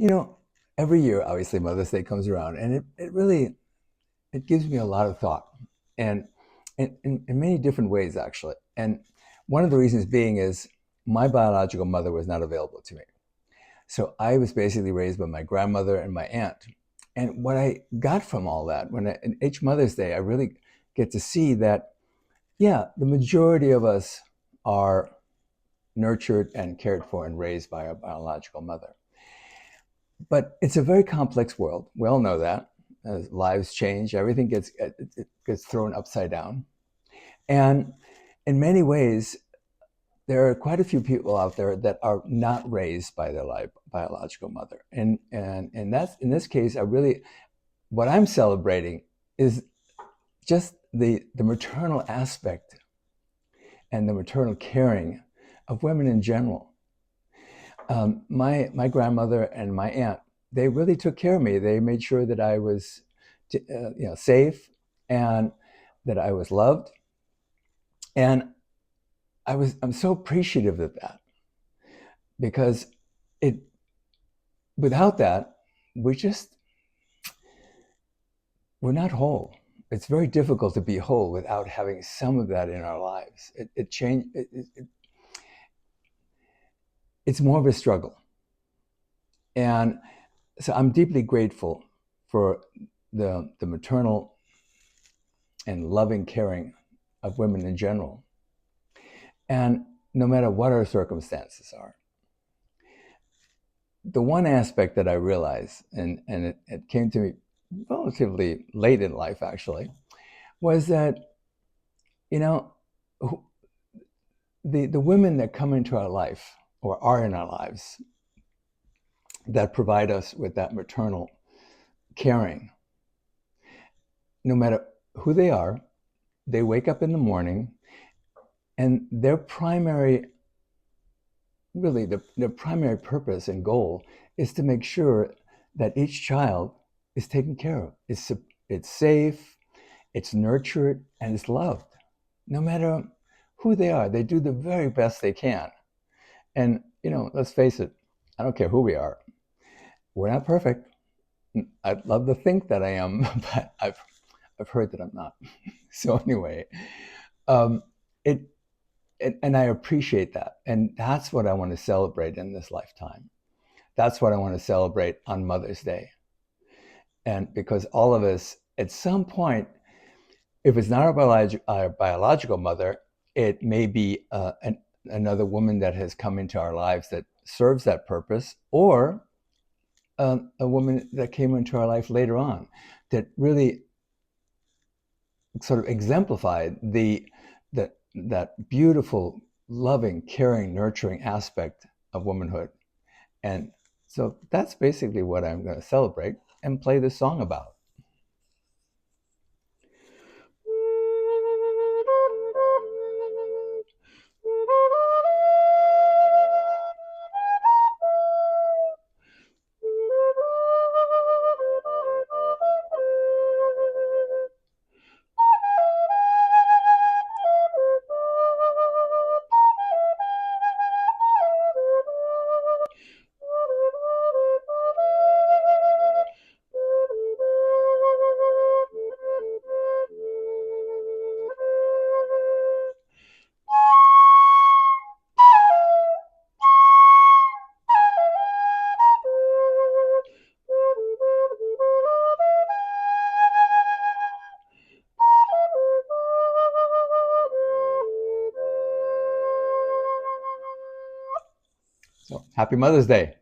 You know, every year, obviously, Mother's Day comes around, and it really it gives me a lot of thought, and in many different ways, actually. And one of the reasons being is my biological mother was not available to me. So I was basically raised by my grandmother and my aunt. And what I got from all that, in each Mother's Day, I really get to see that, yeah, the majority of us are nurtured and cared for and raised by our biological mother. But it's a very complex world. We all know that. As lives change, everything it gets thrown upside down. And in many ways, there are quite a few people out there that are not raised by their biological mother. And that's in this case, what I'm celebrating is just the maternal aspect and the maternal caring of women in general. My grandmother and my aunt, they really took care of me. They made sure that I was, safe, and that I was loved. And I'm so appreciative of that, because it without that, we're not whole. It's very difficult to be whole without having some of that in our lives. It's more of a struggle. And so I'm deeply grateful for the maternal and loving caring of women in general. And no matter what our circumstances are, the one aspect that I realized, and it came to me relatively late in life actually, was that, you know, the women that come into our life or are in our lives that provide us with that maternal caring, no matter who they are, they wake up in the morning and their primary purpose and goal is to make sure that each child is taken care of. It's safe, it's nurtured, and it's loved. No matter who they are, they do the very best they can. And, let's face it, I don't care who we are. We're not perfect. I'd love to think that I am, but I've heard that I'm not. So anyway, um, and I appreciate that. And that's what I want to celebrate in this lifetime. That's what I want to celebrate on Mother's Day. And because all of us, at some point, if it's not our biological mother, it may be another woman that has come into our lives that serves that purpose, or a woman that came into our life later on that really sort of exemplified that beautiful, loving, caring, nurturing aspect of womanhood. And so that's basically what I'm going to celebrate and play this song about. So happy Mother's Day.